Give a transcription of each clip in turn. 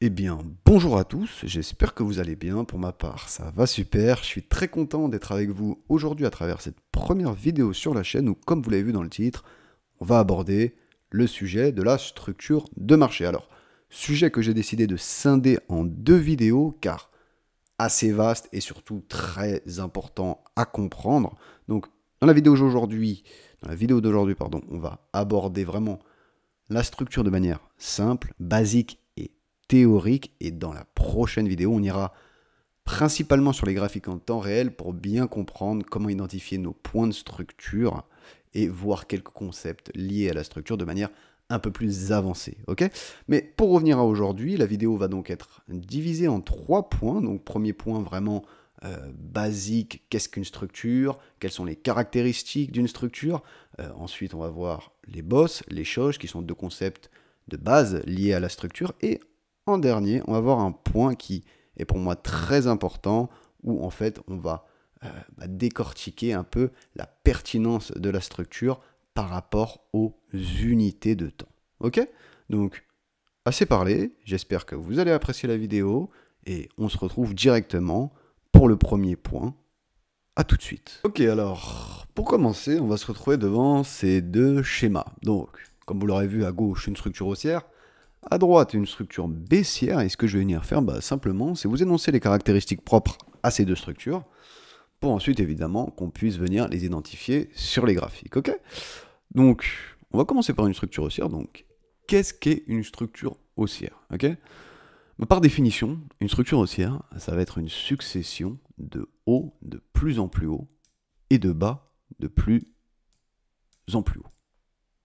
Eh bien, bonjour à tous, j'espère que vous allez bien. Pour ma part, ça va super. Je suis très content d'être avec vous aujourd'hui à travers cette première vidéo sur la chaîne où, comme vous l'avez vu dans le titre, on va aborder le sujet de la structure de marché. Alors, sujet que j'ai décidé de scinder en deux vidéos car assez vaste et surtout très important à comprendre. Donc, dans la vidéo d'aujourd'hui, pardon, on va aborder vraiment la structure de manière simple, basique et théorique. Et dans la prochaine vidéo, on ira principalement sur les graphiques en temps réel pour bien comprendre comment identifier nos points de structure et voir quelques concepts liés à la structure de manière un peu plus avancée. Ok? Mais pour revenir à aujourd'hui, la vidéo va donc être divisée en 3 points. Donc premier point vraiment basique, qu'est-ce qu'une structure, quelles sont les caractéristiques d'une structure. Ensuite, on va voir les boss, les choses, qui sont deux concepts de base liés à la structure. Et en dernier, on va voir un point qui est pour moi très important, où en fait, on va décortiquer un peu la pertinence de la structure par rapport aux unités de temps. Ok? Donc, assez parlé, j'espère que vous allez apprécier la vidéo, et on se retrouve directement pour le premier point. A tout de suite. Ok, alors, pour commencer, on va se retrouver devant ces deux schémas. Donc, comme vous l'aurez vu, à gauche, une structure haussière, à droite, une structure baissière, et ce que je vais venir faire, simplement, c'est vous énoncer les caractéristiques propres à ces deux structures, pour ensuite, évidemment, qu'on puisse venir les identifier sur les graphiques, ok? Donc, on va commencer par une structure haussière. Donc, qu'est-ce qu'est une structure haussière, ok? Par définition, une structure haussière, ça va être une succession de hauts de plus en plus haut et de bas de plus en plus haut.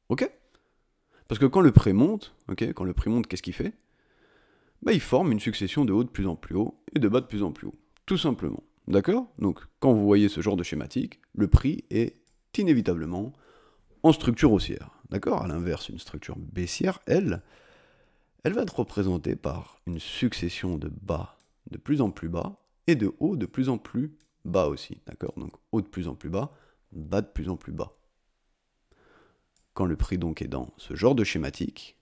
Ok? Parce que quand le prix monte, qu'est-ce qu'il fait? Il forme une succession de hauts de plus en plus haut et de bas de plus en plus haut. Tout simplement. D'accord? Donc, quand vous voyez ce genre de schématique, le prix est inévitablement en structure haussière. D'accord? À l'inverse, une structure baissière, elle va être représentée par une succession de bas de plus en plus bas et de hauts de plus en plus bas aussi. D'accord? Donc haut de plus en plus bas de plus en plus bas. Quand le prix donc est dans ce genre de schématique,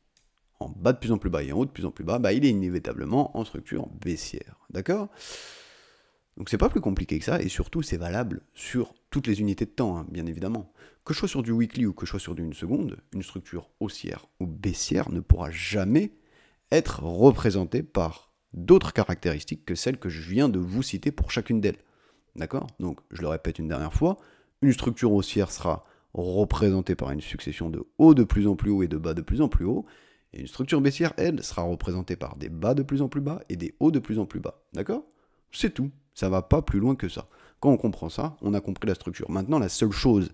en bas de plus en plus bas et en haut de plus en plus bas, il est inévitablement en structure baissière. D'accord? Donc c'est pas plus compliqué que ça, et surtout c'est valable sur toutes les unités de temps, hein, bien évidemment. Que je sois sur du weekly ou que je sois sur du 1 seconde, une structure haussière ou baissière ne pourra jamais être représentée par d'autres caractéristiques que celles que je viens de vous citer pour chacune d'elles. D'accord? Donc je le répète une dernière fois, une structure haussière sera représentée par une succession de hauts de plus en plus haut et de bas de plus en plus haut, et une structure baissière, elle, sera représentée par des bas de plus en plus bas et des hauts de plus en plus bas. D'accord? C'est tout. Ça va pas plus loin que ça. Quand on comprend ça, on a compris la structure. Maintenant, la seule chose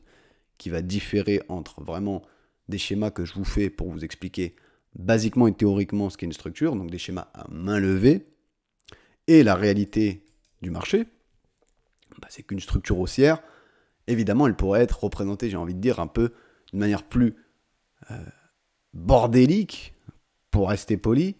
qui va différer entre vraiment des schémas que je vous fais pour vous expliquer basiquement et théoriquement ce qu'est une structure, donc des schémas à main levée, et la réalité du marché, c'est qu'une structure haussière, évidemment, elle pourrait être représentée, j'ai envie de dire, un peu de manière plus bordélique, pour rester poli,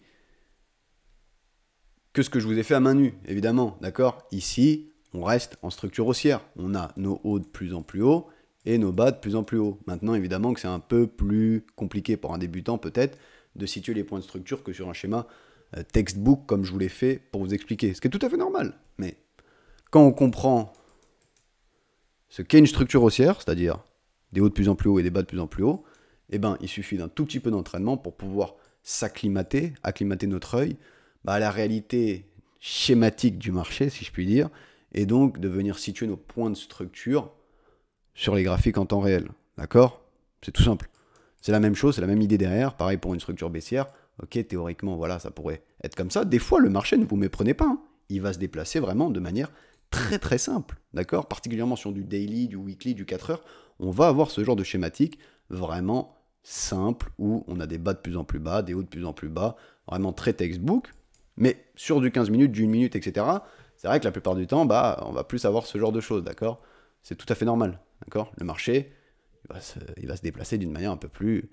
que ce que je vous ai fait à main nue, évidemment, d'accord? Ici, on reste en structure haussière. On a nos hauts de plus en plus haut et nos bas de plus en plus haut. Maintenant, évidemment que c'est un peu plus compliqué pour un débutant, peut-être, de situer les points de structure que sur un schéma textbook, comme je vous l'ai fait pour vous expliquer. Ce qui est tout à fait normal. Mais quand on comprend ce qu'est une structure haussière, c'est-à-dire des hauts de plus en plus haut et des bas de plus en plus haut, il suffit d'un tout petit peu d'entraînement pour pouvoir s'acclimater, acclimater notre œil à la réalité schématique du marché, si je puis dire, et donc de venir situer nos points de structure sur les graphiques en temps réel. D'accord? C'est tout simple. C'est la même chose, c'est la même idée derrière. Pareil pour une structure baissière. Ok, théoriquement, voilà, ça pourrait être comme ça. Des fois, le marché, ne vous méprenez pas, hein. Il va se déplacer vraiment de manière très très simple. D'accord? Particulièrement sur du daily, du weekly, du 4 heures, on va avoir ce genre de schématique vraiment simple où on a des bas de plus en plus bas, des hauts de plus en plus bas, vraiment très textbook. Mais sur du 15 minutes, du 1 minute, etc., c'est vrai que la plupart du temps, on va plus avoir ce genre de choses, d'accord? C'est tout à fait normal, d'accord? Le marché, il va se déplacer d'une manière un peu plus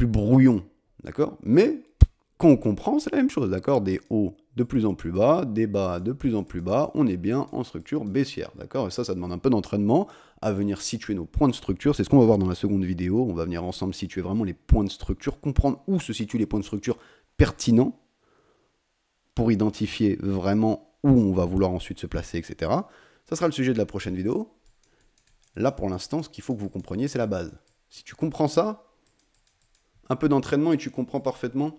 brouillon, d'accord? Mais quand on comprend, c'est la même chose, d'accord? Des hauts de plus en plus bas, des bas de plus en plus bas, on est bien en structure baissière, d'accord? Et ça demande un peu d'entraînement à venir situer nos points de structure. C'est ce qu'on va voir dans la seconde vidéo. On va venir ensemble situer vraiment les points de structure, comprendre où se situent les points de structure pertinents pour identifier vraiment où on va vouloir ensuite se placer, etc. Ça sera le sujet de la prochaine vidéo. Là, pour l'instant, ce qu'il faut que vous compreniez, c'est la base. Si tu comprends ça, un peu d'entraînement et tu comprends parfaitement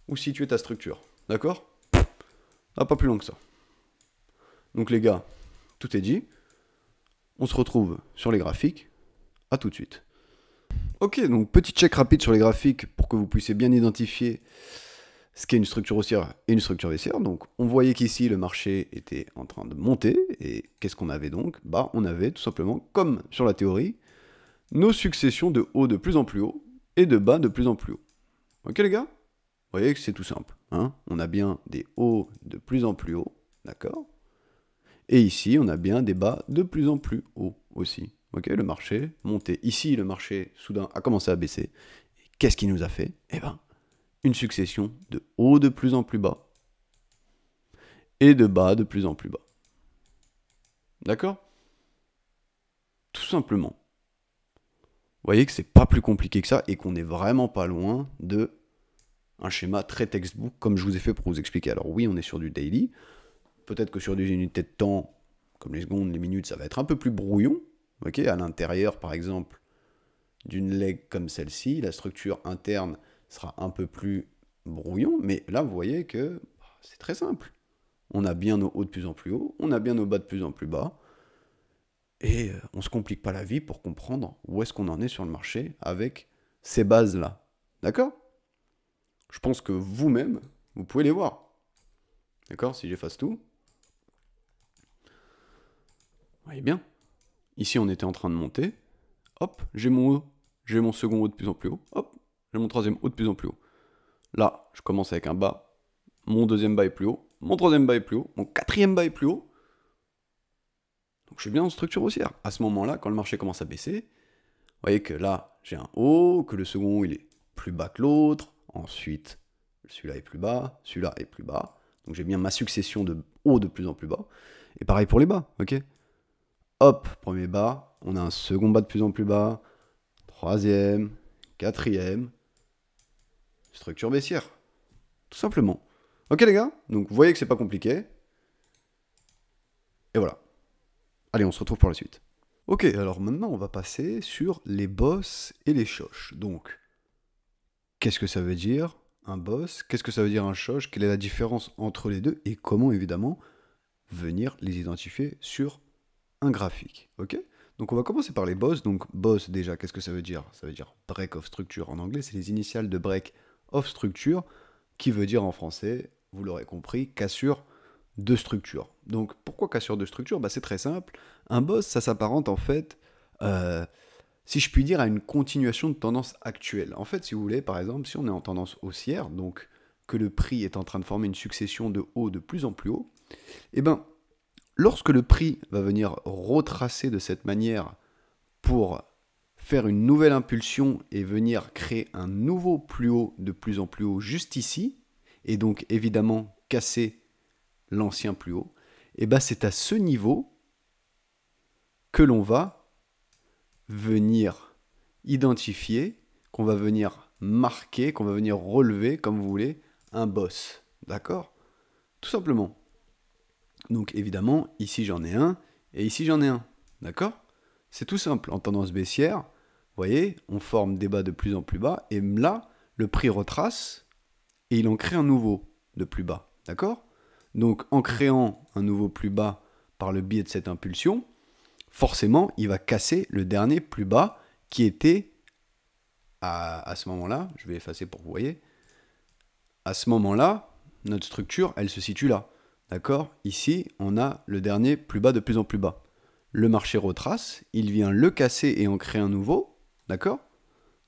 où situer ta structure. D'accord? Ah, pas plus long que ça. Donc les gars, tout est dit. On se retrouve sur les graphiques. À tout de suite. Ok, donc petit check rapide sur les graphiques pour que vous puissiez bien identifier ce qu'est une structure haussière et une structure baissière. Donc on voyait qu'ici le marché était en train de monter. Et qu'est-ce qu'on avait donc? Bah on avait tout simplement, comme sur la théorie, nos successions de hauts de plus en plus haut et de bas de plus en plus haut. Ok les gars? Vous voyez que c'est tout simple. Hein, on a bien des hauts de plus en plus haut, d'accord? Et ici, on a bien des bas de plus en plus haut aussi. Ok, le marché montait. Ici, le marché, soudain, a commencé à baisser. Et qu'est-ce qu'il nous a fait? Eh bien, une succession de hauts de plus en plus bas et de bas de plus en plus bas. D'accord? Tout simplement. Vous voyez que c'est pas plus compliqué que ça et qu'on n'est vraiment pas loin de un schéma très textbook comme je vous ai fait pour vous expliquer. Alors oui, on est sur du daily. Peut-être que sur des unités de temps, comme les secondes, les minutes, ça va être un peu plus brouillon. Ok, à l'intérieur, par exemple, d'une leg comme celle-ci, la structure interne sera un peu plus brouillon. Mais là, vous voyez que c'est très simple. On a bien nos hauts de plus en plus haut, on a bien nos bas de plus en plus bas. Et on ne se complique pas la vie pour comprendre où est-ce qu'on en est sur le marché avec ces bases-là. D'accord? Je pense que vous-même, vous pouvez les voir. D'accord? Si j'efface tout. Vous voyez bien. Ici, on était en train de monter. Hop, j'ai mon haut. J'ai mon second haut de plus en plus haut. Hop, j'ai mon troisième haut de plus en plus haut. Là, je commence avec un bas. Mon deuxième bas est plus haut. Mon troisième bas est plus haut. Mon quatrième bas est plus haut. Donc je suis bien en structure haussière. À ce moment-là, quand le marché commence à baisser, vous voyez que là, j'ai un haut, que le second haut, il est plus bas que l'autre. Ensuite, celui-là est plus bas, celui-là est plus bas. Donc j'ai bien ma succession de hauts de plus en plus bas. Et pareil pour les bas, ok? Hop, premier bas, on a un second bas de plus en plus bas, troisième, quatrième, structure baissière. Tout simplement. Ok les gars? Donc vous voyez que c'est pas compliqué. Et voilà. Allez, on se retrouve pour la suite. Ok, alors maintenant on va passer sur les boss et les shosh. Donc, qu'est-ce que ça veut dire un boss? Qu'est-ce que ça veut dire un shosh? Quelle est la différence entre les deux? Et comment évidemment venir les identifier sur un graphique, ok? Donc on va commencer par les boss. Donc boss déjà, qu'est-ce que ça veut dire? Ça veut dire break of structure en anglais, c'est les initiales de break of structure, qui veut dire en français, vous l'aurez compris, cassure de structure. Donc pourquoi cassure de structure? Bah, c'est très simple. Un boss, ça s'apparente en fait, si je puis dire, à une continuation de tendance actuelle. En fait, si vous voulez, par exemple, si on est en tendance haussière, donc que le prix est en train de former une succession de hauts de plus en plus haut, eh ben, lorsque le prix va venir retracer de cette manière pour faire une nouvelle impulsion et venir créer un nouveau plus haut de plus en plus haut juste ici, et donc évidemment casser l'ancien plus haut, et ben c'est à ce niveau que l'on va venir identifier, qu'on va venir marquer, qu'on va venir relever, comme vous voulez, un boss. D'accord? Tout simplement. Donc évidemment, ici j'en ai un, et ici j'en ai un. D'accord? C'est tout simple. En tendance baissière, vous voyez, on forme des bas de plus en plus bas, et là, le prix retrace, et il en crée un nouveau de plus bas. D'accord? Donc en créant un nouveau plus bas par le biais de cette impulsion, forcément, il va casser le dernier plus bas qui était à ce moment-là. Je vais effacer pour que vous voyez. À ce moment-là, notre structure, elle se situe là. D'accord? Ici, on a le dernier plus bas de plus en plus bas. Le marché retrace, il vient le casser et en créer un nouveau. D'accord?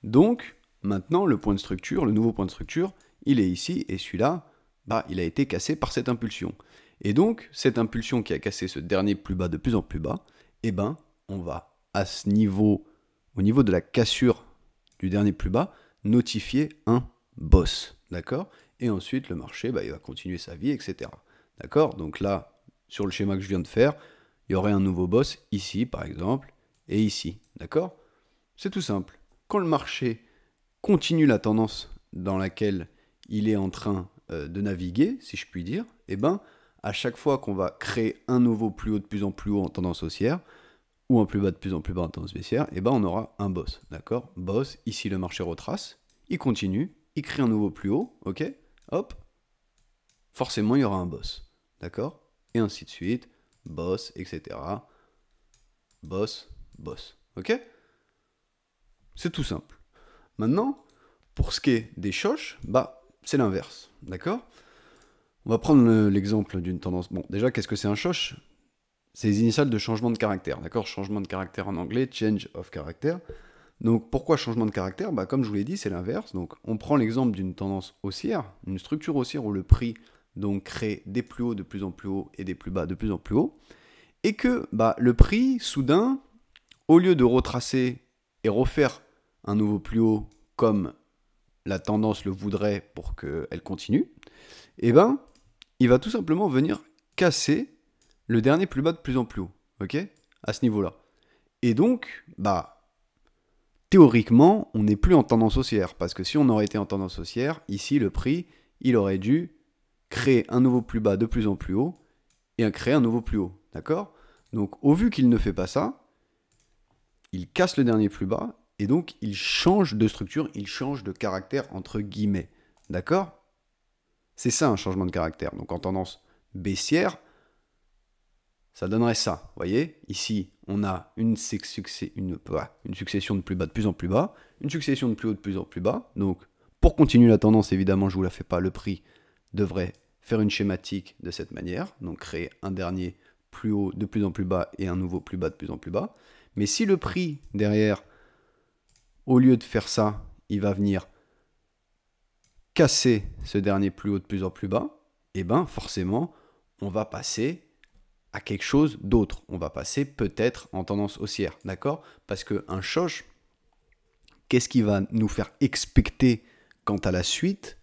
Donc, maintenant, le point de structure, le nouveau point de structure, il est ici, et celui-là, bah, il a été cassé par cette impulsion. Et donc, cette impulsion qui a cassé ce dernier plus bas de plus en plus bas, eh ben, on va, à ce niveau, au niveau de la cassure du dernier plus bas, notifier un boss. D'accord? Et ensuite, le marché, bah, il va continuer sa vie, etc. D'accord? Donc là, sur le schéma que je viens de faire, il y aurait un nouveau boss ici, par exemple, et ici. D'accord? C'est tout simple. Quand le marché continue la tendance dans laquelle il est en train de naviguer, si je puis dire, et ben, à chaque fois qu'on va créer un nouveau plus haut de plus en plus haut en tendance haussière, ou un plus bas de plus en plus bas en tendance baissière, et ben on aura un boss, d'accord? Boss, ici le marché retrace, il continue, il crée un nouveau plus haut, ok? Hop, forcément il y aura un boss, d'accord? Et ainsi de suite, boss, etc. Boss, boss, ok? C'est tout simple. Maintenant, pour ce qui est des choches, bah, c'est l'inverse, d'accord? On va prendre l'exemple d'une tendance. Bon, déjà, qu'est-ce que c'est un choche? C'est les initiales de changement de caractère, d'accord? Changement de caractère en anglais, change of character. Donc, pourquoi changement de caractère? Bah, comme je vous l'ai dit, c'est l'inverse. Donc, on prend l'exemple d'une tendance haussière, une structure haussière où le prix donc crée des plus hauts de plus en plus haut et des plus bas de plus en plus haut, et que bah, le prix, soudain, au lieu de retracer et refaire un nouveau plus haut comme la tendance le voudrait pour qu'elle continue, eh ben, il va tout simplement venir casser le dernier plus bas de plus en plus haut, ok? À ce niveau-là. Et donc, bah, théoriquement, on n'est plus en tendance haussière, parce que si on aurait été en tendance haussière, ici, le prix, il aurait dû créer un nouveau plus bas de plus en plus haut, et créer un nouveau plus haut, d'accord? Donc, au vu qu'il ne fait pas ça, il casse le dernier plus bas, et donc il change de structure, il change de caractère entre guillemets. D'accord? C'est ça un changement de caractère. Donc en tendance baissière, ça donnerait ça. Vous voyez? Ici, on a une succession de plus bas de plus en plus bas, une succession de plus haut de plus en plus bas. Donc pour continuer la tendance, évidemment, je ne vous la fais pas, le prix devrait faire une schématique de cette manière. Donc créer un dernier plus haut de plus en plus bas et un nouveau plus bas de plus en plus bas. Mais si le prix derrière, au lieu de faire ça, il va venir casser ce dernier plus haut de plus en plus bas, et bien forcément, on va passer à quelque chose d'autre. On va passer peut-être en tendance haussière, d'accord? Parce qu'un choche, qu'est-ce qui va nous faire expecter quant à la suite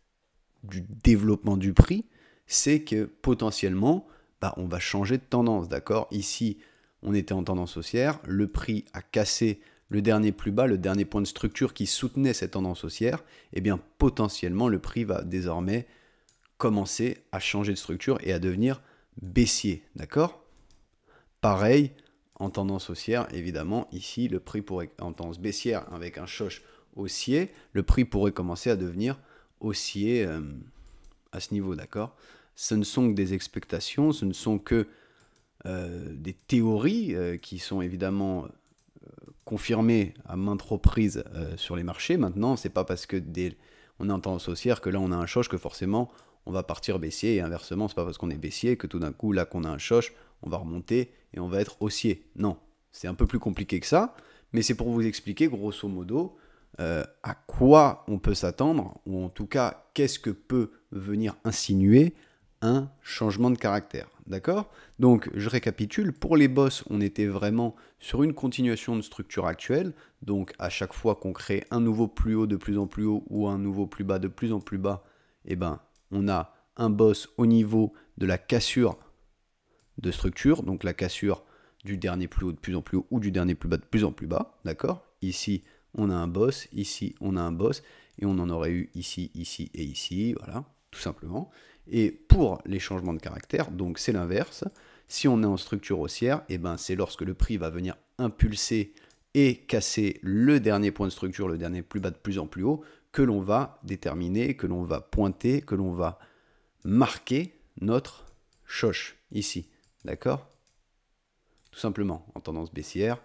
du développement du prix? C'est que potentiellement, bah, on va changer de tendance, d'accord? Ici, on était en tendance haussière, le prix a cassé le dernier plus bas, le dernier point de structure qui soutenait cette tendance haussière, et bien potentiellement le prix va désormais commencer à changer de structure et à devenir baissier, d'accord? Pareil, en tendance haussière, évidemment, ici, le prix pourrait, en tendance baissière, avec un choche haussier, le prix pourrait commencer à devenir haussier à ce niveau, d'accord? Ce ne sont que des expectations, ce ne sont que des théories qui sont évidemment confirmées à maintes reprises sur les marchés. Maintenant, c'est pas parce que on est en tendance haussière que là on a un choche que forcément on va partir baissier, et inversement, c'est pas parce qu'on est baissier que tout d'un coup, là qu'on a un choche, on va remonter et on va être haussier. Non, c'est un peu plus compliqué que ça, mais c'est pour vous expliquer grosso modo à quoi on peut s'attendre, ou en tout cas, qu'est-ce que peut venir insinuer un changement de caractère. D'accord? Donc, je récapitule. Pour les boss, on était vraiment sur une continuation de structure actuelle. Donc, à chaque fois qu'on crée un nouveau plus haut de plus en plus haut ou un nouveau plus bas de plus en plus bas, eh ben, on a un boss au niveau de la cassure de structure. Donc, la cassure du dernier plus haut de plus en plus haut ou du dernier plus bas de plus en plus bas. D'accord? Ici, on a un boss. Ici, on a un boss. Et on en aurait eu ici, ici et ici. Voilà, tout simplement. Et pour les changements de caractère, donc c'est l'inverse. Si on est en structure haussière, eh ben c'est lorsque le prix va venir impulser et casser le dernier point de structure, le dernier plus bas de plus en plus haut, que l'on va déterminer, que l'on va pointer, que l'on va marquer notre choche ici. D'accord? Tout simplement, en tendance baissière,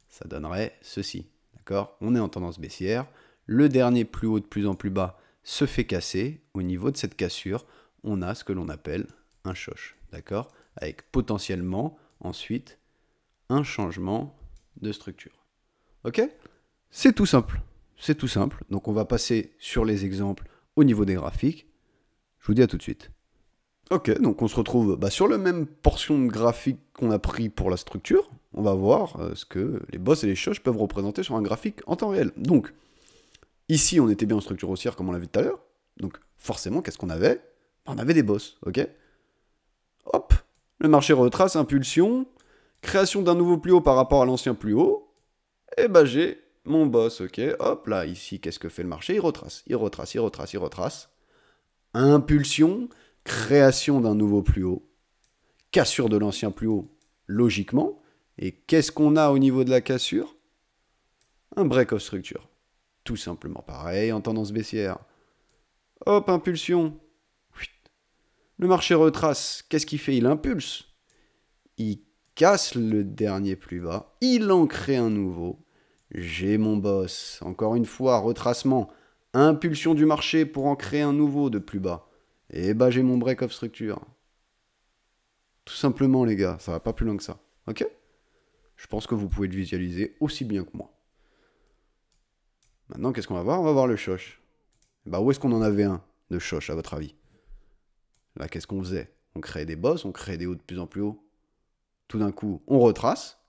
ça donnerait ceci. D'accord? On est en tendance baissière, le dernier plus haut de plus en plus bas se fait casser. Au niveau de cette cassure, on a ce que l'on appelle un choche, d'accord? Avec potentiellement, ensuite, un changement de structure. Ok? C'est tout simple. C'est tout simple. Donc on va passer sur les exemples au niveau des graphiques. Je vous dis à tout de suite. Ok, donc on se retrouve sur la même portion de graphique qu'on a pris pour la structure. On va voir ce que les boss et les choches peuvent représenter sur un graphique en temps réel. Donc, ici, on était bien en structure haussière, comme on l'a vu tout à l'heure. Donc, forcément, qu'est-ce qu'on avait? On avait des boss, ok? Hop, le marché retrace, impulsion, création d'un nouveau plus haut par rapport à l'ancien plus haut. Et bah j'ai mon boss, ok? Hop, là, ici, qu'est-ce que fait le marché? Il retrace, il retrace, il retrace, il retrace. Impulsion, création d'un nouveau plus haut, cassure de l'ancien plus haut, logiquement. Et qu'est-ce qu'on a au niveau de la cassure? Un break of structure. Tout simplement pareil en tendance baissière. Hop, impulsion. Le marché retrace. Qu'est-ce qu'il fait? Il impulse. Il casse le dernier plus bas. Il en crée un nouveau. J'ai mon boss. Encore une fois, retracement. Impulsion du marché pour en créer un nouveau de plus bas. Et bah j'ai mon break of structure. Tout simplement les gars, ça va pas plus loin que ça. Ok? Je pense que vous pouvez le visualiser aussi bien que moi. Maintenant, qu'est-ce qu'on va voir? On va voir le shosh. Bah, où est-ce qu'on en avait un de shosh, à votre avis? Là, qu'est-ce qu'on faisait? On créait des bosses, on créait des hauts de plus en plus haut. Tout d'un coup, on retrace.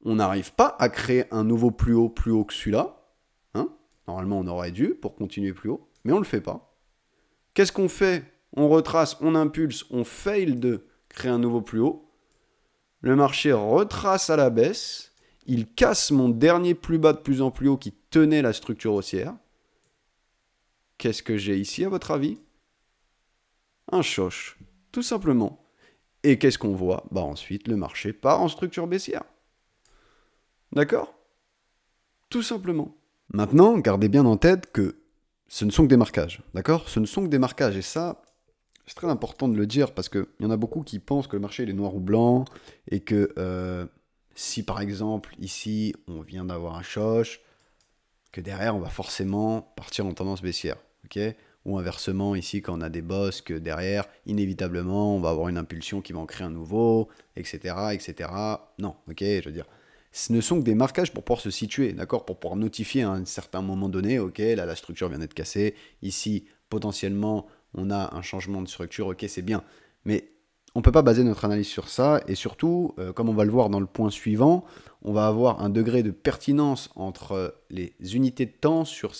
On n'arrive pas à créer un nouveau plus haut que celui-là. Hein? Normalement, on aurait dû pour continuer plus haut, mais on ne le fait pas. Qu'est-ce qu'on fait? On retrace, on impulse, on fail de créer un nouveau plus haut. Le marché retrace à la baisse. Il casse mon dernier plus bas de plus en plus haut qui tenait la structure haussière. Qu'est-ce que j'ai ici, à votre avis? Un shosh, tout simplement. Et qu'est-ce qu'on voit? Bah ensuite, le marché part en structure baissière. D'accord? Tout simplement. Maintenant, gardez bien en tête que ce ne sont que des marquages. D'accord? Ce ne sont que des marquages. Et ça, c'est très important de le dire parce qu'il y en a beaucoup qui pensent que le marché il est noir ou blanc et que si par exemple ici on vient d'avoir un shosh, que derrière on va forcément partir en tendance baissière. Ok? Ou inversement ici quand on a des bosses que derrière inévitablement on va avoir une impulsion qui va en créer un nouveau, etc. etc. Non, ok, je veux dire. Ce ne sont que des marquages pour pouvoir se situer, d'accord? Pour pouvoir notifier à un certain moment donné, ok, là la structure vient d'être cassée, ici potentiellement on a un changement de structure, ok, c'est bien. Mais on ne peut pas baser notre analyse sur ça, et surtout, comme on va le voir dans le point suivant, on va avoir un degré de pertinence entre les unités de temps sur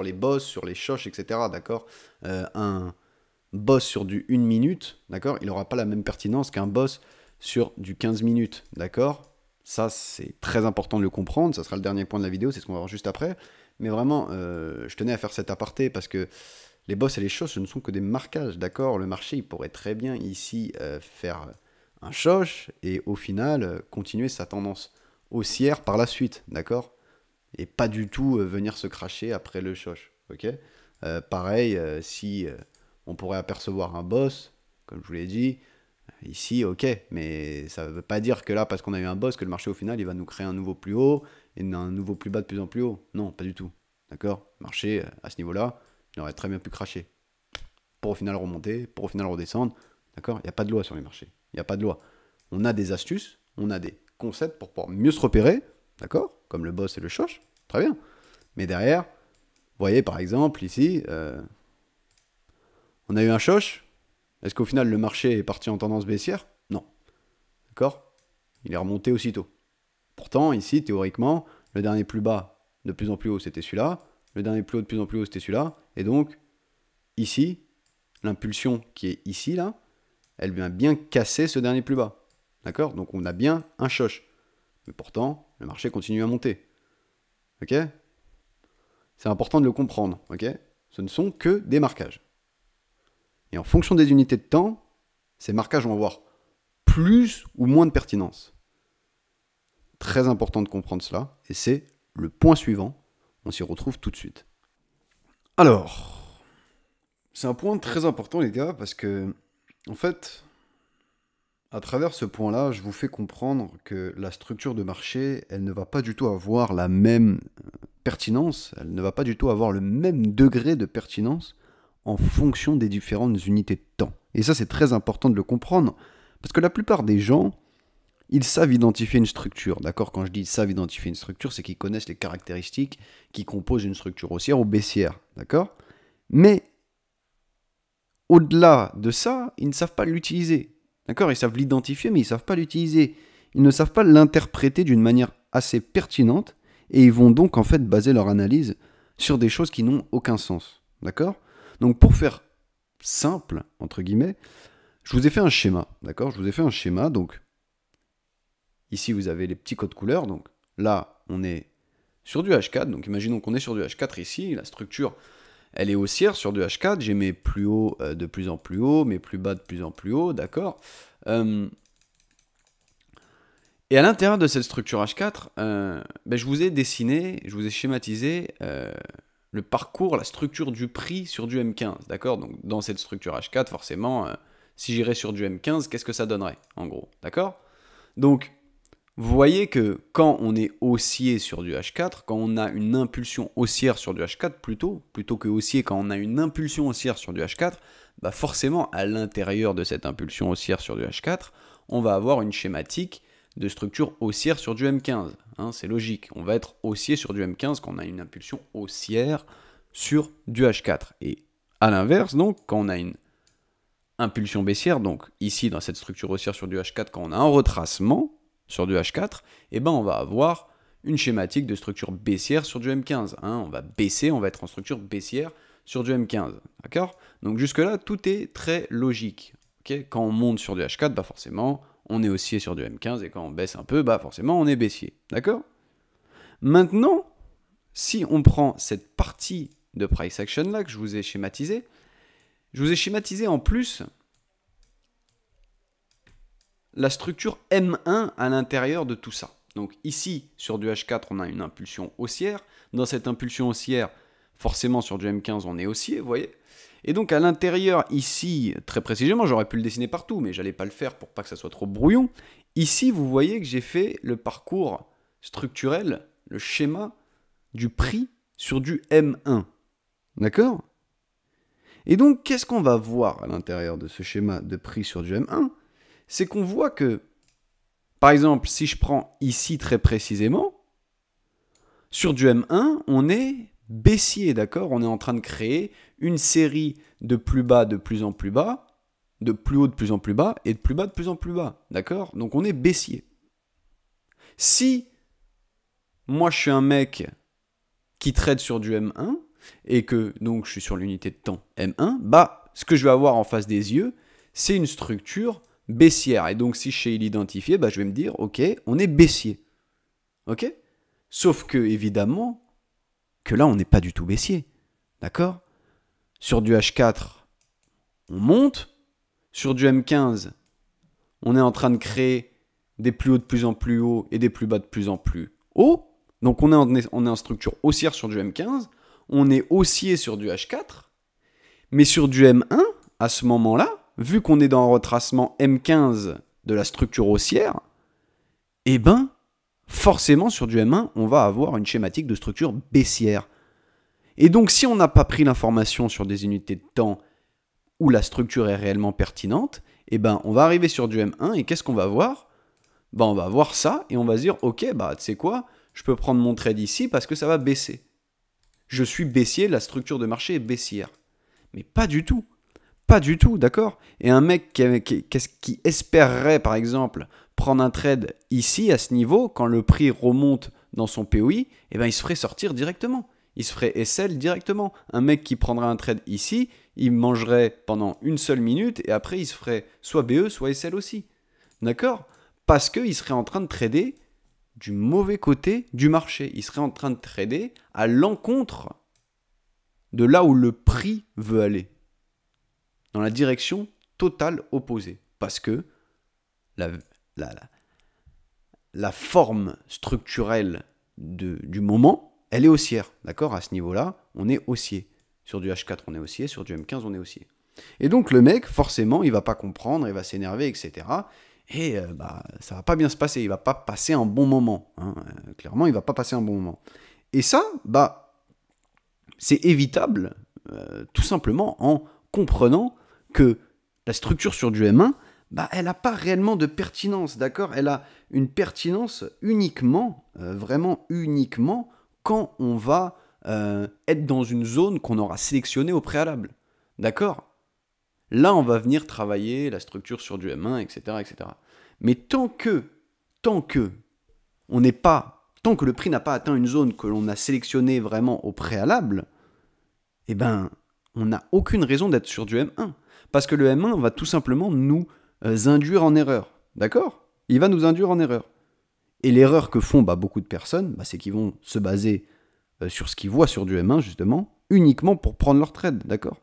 les bosses, sur les shosh, etc. D'accord? Un boss sur du 1 minute, d'accord? Il n'aura pas la même pertinence qu'un boss sur du 15 minutes, d'accord? Ça, c'est très important de le comprendre, ça sera le dernier point de la vidéo, c'est ce qu'on va voir juste après. Mais vraiment, je tenais à faire cet aparté parce que les bosses et les shosh, ce ne sont que des marquages, d'accord? Le marché, il pourrait très bien ici faire un shosh et au final continuer sa tendance haussière par la suite, d'accord? Et pas du tout venir se cracher après le shosh, ok? Pareil, si on pourrait apercevoir un boss, comme je vous l'ai dit, ici, ok, mais ça ne veut pas dire que là, parce qu'on a eu un boss, que le marché au final, il va nous créer un nouveau plus haut et un nouveau plus bas de plus en plus haut. Non, pas du tout, d'accord? Le marché, à ce niveau-là, il aurait très bien pu cracher. Pour au final remonter, pour au final redescendre. D'accord? Il n'y a pas de loi sur les marchés. Il n'y a pas de loi. On a des astuces, on a des concepts pour pouvoir mieux se repérer. D'accord? Comme le boss et le shosh. Très bien. Mais derrière, vous voyez par exemple ici, on a eu un shosh. Est-ce qu'au final le marché est parti en tendance baissière? Non. D'accord? Il est remonté aussitôt. Pourtant, ici, théoriquement, le dernier plus bas de plus en plus haut, c'était celui-là. Le dernier plus haut de plus en plus haut, c'était celui-là. Et donc, ici, l'impulsion qui est ici, là, elle vient bien casser ce dernier plus bas. D'accord? Donc on a bien un shosh. Mais pourtant, le marché continue à monter. Ok? C'est important de le comprendre. Ok? Ce ne sont que des marquages. Et en fonction des unités de temps, ces marquages vont avoir plus ou moins de pertinence. Très important de comprendre cela. Et c'est le point suivant. On s'y retrouve tout de suite. Alors, c'est un point très important les gars, parce que, en fait, à travers ce point-là, je vous fais comprendre que la structure de marché, elle ne va pas du tout avoir la même pertinence, elle ne va pas du tout avoir le même degré de pertinence en fonction des différentes unités de temps. Et ça, c'est très important de le comprendre, parce que la plupart des gens, ils savent identifier une structure, d'accord? Quand je dis ils savent identifier une structure, c'est qu'ils connaissent les caractéristiques qui composent une structure haussière ou baissière, d'accord? Mais au-delà de ça, ils ne savent pas l'utiliser. D'accord? Ils savent l'identifier, mais ils ne savent pas l'utiliser. Ils ne savent pas l'interpréter d'une manière assez pertinente, et ils vont donc en fait baser leur analyse sur des choses qui n'ont aucun sens. D'accord? Donc pour faire simple, entre guillemets, je vous ai fait un schéma. D'accord? Je vous ai fait un schéma, donc ici vous avez les petits codes couleurs, donc là on est sur du H4, donc imaginons qu'on est sur du H4 ici, la structure elle est haussière sur du H4, j'ai mes plus hauts de plus en plus haut, mes plus bas de plus en plus haut, d'accord. Et à l'intérieur de cette structure H4, je vous ai dessiné, je vous ai schématisé le parcours, la structure du prix sur du M15, d'accord. Donc dans cette structure H4, forcément, si j'irais sur du M15, qu'est-ce que ça donnerait, en gros, d'accord. Donc, vous voyez que quand on est haussier sur du H4, quand on a une impulsion haussière sur du H4 plutôt que haussier, quand on a une impulsion haussière sur du H4, bah forcément, à l'intérieur de cette impulsion haussière sur du H4, on va avoir une schématique de structure haussière sur du M15. Hein, c'est logique, on va être haussier sur du M15 quand on a une impulsion haussière sur du H4. Et à l'inverse, donc, quand on a une impulsion baissière, donc ici dans cette structure haussière sur du H4, quand on a un retracement sur du H4, eh ben on va avoir une schématique de structure baissière sur du M15. Hein, on va baisser, on va être en structure baissière sur du M15. D'accord. Donc jusque-là, tout est très logique. Okay, quand on monte sur du H4, bah forcément, on est haussier sur du M15, et quand on baisse un peu, bah forcément, on est baissier. D'accord. Maintenant, si on prend cette partie de price action là que je vous ai schématisé en plus la structure M1 à l'intérieur de tout ça. Donc ici, sur du H4, on a une impulsion haussière. Dans cette impulsion haussière, forcément, sur du M15, on est haussier, vous voyez. Et donc à l'intérieur, ici, très précisément, j'aurais pu le dessiner partout, mais j'allais pas le faire pour pas que ça soit trop brouillon. Ici, vous voyez que j'ai fait le parcours structurel, le schéma du prix sur du M1. D'accord? Et donc, qu'est-ce qu'on va voir à l'intérieur de ce schéma de prix sur du M1? C'est qu'on voit que, par exemple, si je prends ici très précisément, sur du M1, on est baissier, d'accord? On est en train de créer une série de plus bas de plus en plus bas, de plus haut de plus en plus bas, et de plus bas de plus en plus bas, d'accord? Donc on est baissier. Si moi je suis un mec qui trade sur du M1, et que donc je suis sur l'unité de temps M1, bah ce que je vais avoir en face des yeux, c'est une structure baissière. Et donc si je sais l'identifier, bah, je vais me dire, ok, on est baissier. Ok? Sauf que, évidemment, que là, on n'est pas du tout baissier. D'accord? Sur du H4, on monte. Sur du M15, on est en train de créer des plus hauts de plus en plus haut et des plus bas de plus en plus haut. Donc on est en structure haussière sur du M15. On est haussier sur du H4. Mais sur du M1, à ce moment-là, vu qu'on est dans un retracement M15 de la structure haussière, eh ben, forcément, sur du M1, on va avoir une schématique de structure baissière. Et donc, si on n'a pas pris l'information sur des unités de temps où la structure est réellement pertinente, eh ben, on va arriver sur du M1 et qu'est-ce qu'on va voir? Ben, on va voir ça et on va se dire, ok, bah, tu sais quoi, je peux prendre mon trade ici parce que ça va baisser. Je suis baissier, la structure de marché est baissière. Mais pas du tout. Pas du tout, d'accord? Et un mec qui espérerait, par exemple, prendre un trade ici, à ce niveau, quand le prix remonte dans son POI, eh ben, il se ferait sortir directement. Il se ferait SL directement. Un mec qui prendrait un trade ici, il mangerait pendant une seule minute, et après, il se ferait soit BE, soit SL aussi. D'accord? Parce qu'il serait en train de trader du mauvais côté du marché. Il serait en train de trader à l'encontre de là où le prix veut aller. Dans la direction totale opposée. Parce que la forme structurelle du moment, elle est haussière. D'accord? À ce niveau-là, on est haussier. Sur du H4, on est haussier. Sur du M15, on est haussier. Et donc, le mec, forcément, il va pas comprendre, il va s'énerver, etc. Et ça va pas bien se passer. Il va pas passer un bon moment. Hein. Clairement, il va pas passer un bon moment. Et ça, c'est évitable, tout simplement en comprenant que la structure sur du M1, elle n'a pas réellement de pertinence, d'accord? Elle a une pertinence uniquement, vraiment uniquement, quand on va être dans une zone qu'on aura sélectionnée au préalable, d'accord? Là, on va venir travailler la structure sur du M1, etc., etc. Mais tant que le prix n'a pas atteint une zone que l'on a sélectionnée vraiment au préalable, eh ben, on n'a aucune raison d'être sur du M1. Parce que le M1 va tout simplement nous induire en erreur. D'accord? Il va nous induire en erreur. Et l'erreur que font beaucoup de personnes, c'est qu'ils vont se baser sur ce qu'ils voient sur du M1, justement, uniquement pour prendre leur trade, d'accord?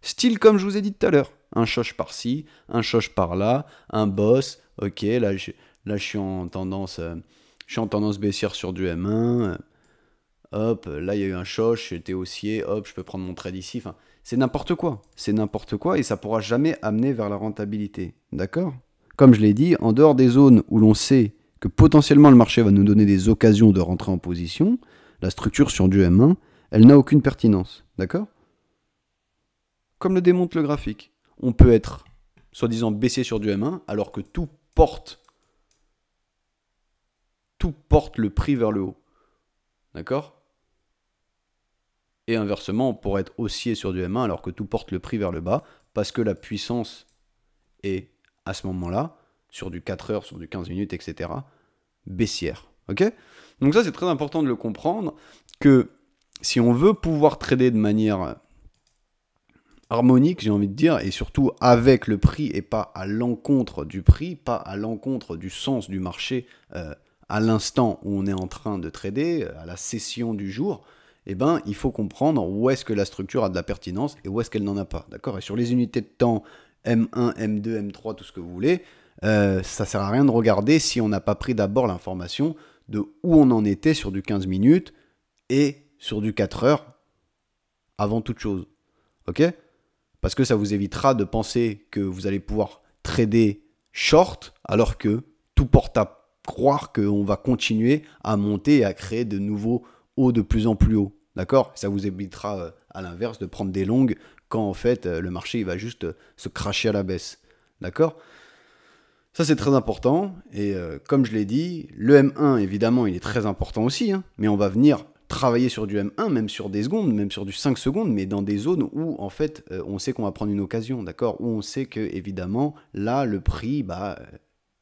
Style comme je vous ai dit tout à l'heure, un choche par-ci, un choche par-là, un boss, ok, là je suis en tendance baissière sur du M1, hop, là il y a eu un choche, j'étais haussier, hop, je peux prendre mon trade ici, enfin, c'est n'importe quoi et ça pourra jamais amener vers la rentabilité, d'accord? Comme je l'ai dit, en dehors des zones où l'on sait que potentiellement le marché va nous donner des occasions de rentrer en position, la structure sur du M1, elle n'a aucune pertinence, d'accord? Comme le démontre le graphique, on peut être soi-disant baissier sur du M1 alors que tout porte le prix vers le haut, d'accord? Et inversement, on pourrait être haussier sur du M1 alors que tout porte le prix vers le bas parce que la puissance est à ce moment-là, sur du 4 heures, sur du 15 minutes, etc., baissière. Ok? Donc ça, c'est très important de le comprendre, que si on veut pouvoir trader de manière harmonique, j'ai envie de dire, et surtout avec le prix et pas à l'encontre du prix, pas à l'encontre du sens du marché à l'instant où on est en train de trader, à la session du jour, eh ben, il faut comprendre où est-ce que la structure a de la pertinence et où est-ce qu'elle n'en a pas. D'accord? Et sur les unités de temps M1, M2, M3, tout ce que vous voulez, ça ne sert à rien de regarder si on n'a pas pris d'abord l'information de où on en était sur du 15 minutes et sur du 4 heures avant toute chose. Ok? Parce que ça vous évitera de penser que vous allez pouvoir trader short alors que tout porte à croire qu'on va continuer à monter et à créer de nouveaux hauts de plus en plus hauts. D'accord? Ça vous évitera à l'inverse de prendre des longues quand en fait le marché il va juste se cracher à la baisse. D'accord? Ça c'est très important et comme je l'ai dit, le M1 évidemment il est très important aussi, hein, mais on va venir travailler sur du M1, même sur des secondes, même sur du 5 secondes, mais dans des zones où en fait on sait qu'on va prendre une occasion, d'accord? Où on sait que évidemment là le prix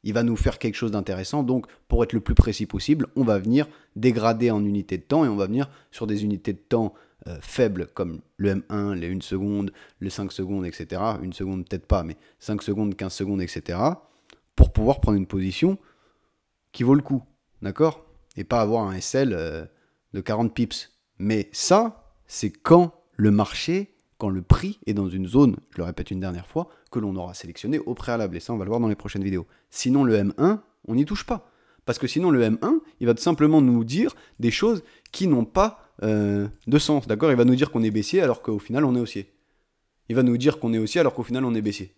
il va nous faire quelque chose d'intéressant, donc pour être le plus précis possible, on va venir dégrader en unités de temps et on va venir sur des unités de temps faibles comme le M1, les 1 seconde, les 5 secondes, etc. 1 seconde peut-être pas, mais 5 secondes, 15 secondes, etc. pour pouvoir prendre une position qui vaut le coup, d'accord? Et pas avoir un SL de 40 pips. Mais ça, c'est quand le marché, quand le prix est dans une zone, je le répète une dernière fois, que l'on aura sélectionné au préalable. Et ça, on va le voir dans les prochaines vidéos. Sinon, le M1, on n'y touche pas. Parce que sinon, le M1, il va tout simplement nous dire des choses qui n'ont pas de sens, d'accord? Il va nous dire qu'on est baissier alors qu'au final, on est haussier. Il va nous dire qu'on est haussier alors qu'au final, on est baissier.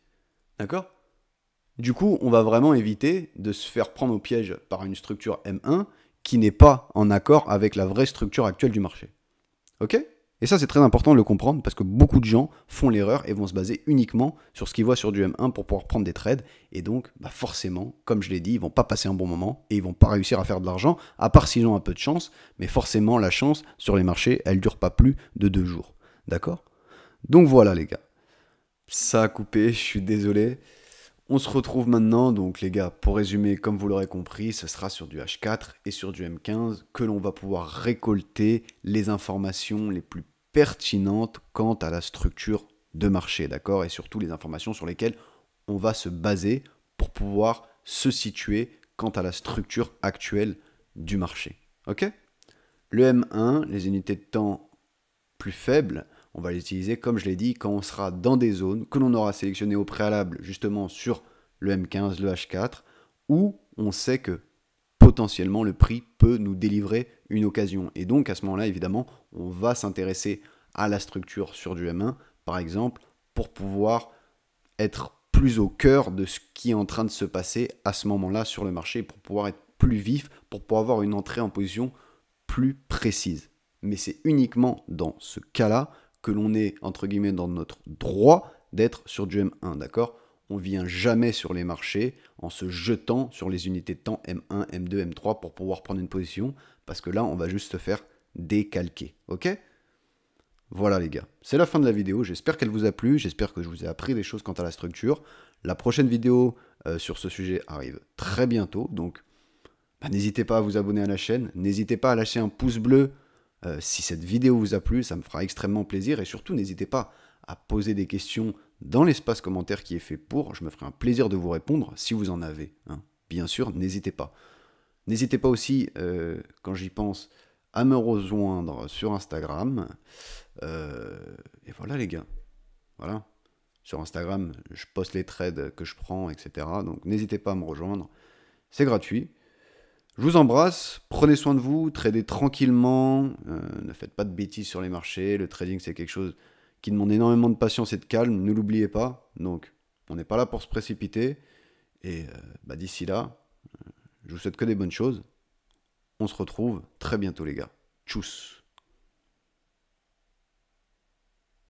D'accord? Du coup, on va vraiment éviter de se faire prendre au piège par une structure M1 qui n'est pas en accord avec la vraie structure actuelle du marché. Ok? Et ça, c'est très important de le comprendre parce que beaucoup de gens font l'erreur et vont se baser uniquement sur ce qu'ils voient sur du M1 pour pouvoir prendre des trades. Et donc, forcément, comme je l'ai dit, ils vont pas passer un bon moment et ils vont pas réussir à faire de l'argent, à part s'ils ont un peu de chance. Mais forcément, la chance sur les marchés, elle dure pas plus de 2 jours. D'accord? Donc voilà, les gars. Ça a coupé, je suis désolé. On se retrouve maintenant, donc les gars, pour résumer, comme vous l'aurez compris, ce sera sur du H4 et sur du M15 que l'on va pouvoir récolter les informations les plus pertinentes quant à la structure de marché, d'accord? Et surtout les informations sur lesquelles on va se baser pour pouvoir se situer quant à la structure actuelle du marché, ok? Le M1, les unités de temps plus faibles, on va les utiliser, comme je l'ai dit, quand on sera dans des zones que l'on aura sélectionnées au préalable, justement sur le M15, le H4, où on sait que potentiellement le prix peut nous délivrer une occasion. Et donc à ce moment-là, évidemment, on va s'intéresser à la structure sur du M1, par exemple, pour pouvoir être plus au cœur de ce qui est en train de se passer à ce moment-là sur le marché, pour pouvoir être plus vif, pour pouvoir avoir une entrée en position plus précise. Mais c'est uniquement dans ce cas-là que l'on est, entre guillemets, dans notre droit d'être sur du M1, d'accord? On ne vient jamais sur les marchés en se jetant sur les unités de temps M1, M2, M3 pour pouvoir prendre une position, parce que là, on va juste se faire décalquer, ok? Voilà les gars, c'est la fin de la vidéo, j'espère qu'elle vous a plu, j'espère que je vous ai appris des choses quant à la structure. La prochaine vidéo sur ce sujet arrive très bientôt, donc n'hésitez pas à vous abonner à la chaîne, n'hésitez pas à lâcher un pouce bleu si cette vidéo vous a plu, ça me fera extrêmement plaisir. Et surtout, n'hésitez pas à poser des questions dans l'espace commentaire qui est fait pour. Je me ferai un plaisir de vous répondre si vous en avez. Hein. Bien sûr, n'hésitez pas. N'hésitez pas aussi, quand j'y pense, à me rejoindre sur Instagram. Et voilà les gars. Voilà. Sur Instagram, je poste les trades que je prends, etc. Donc n'hésitez pas à me rejoindre. C'est gratuit. Je vous embrasse, prenez soin de vous, tradez tranquillement, ne faites pas de bêtises sur les marchés. Le trading, c'est quelque chose qui demande énormément de patience et de calme, ne l'oubliez pas. Donc, on n'est pas là pour se précipiter. Et d'ici là, je vous souhaite que des bonnes choses. On se retrouve très bientôt les gars. Tchuss.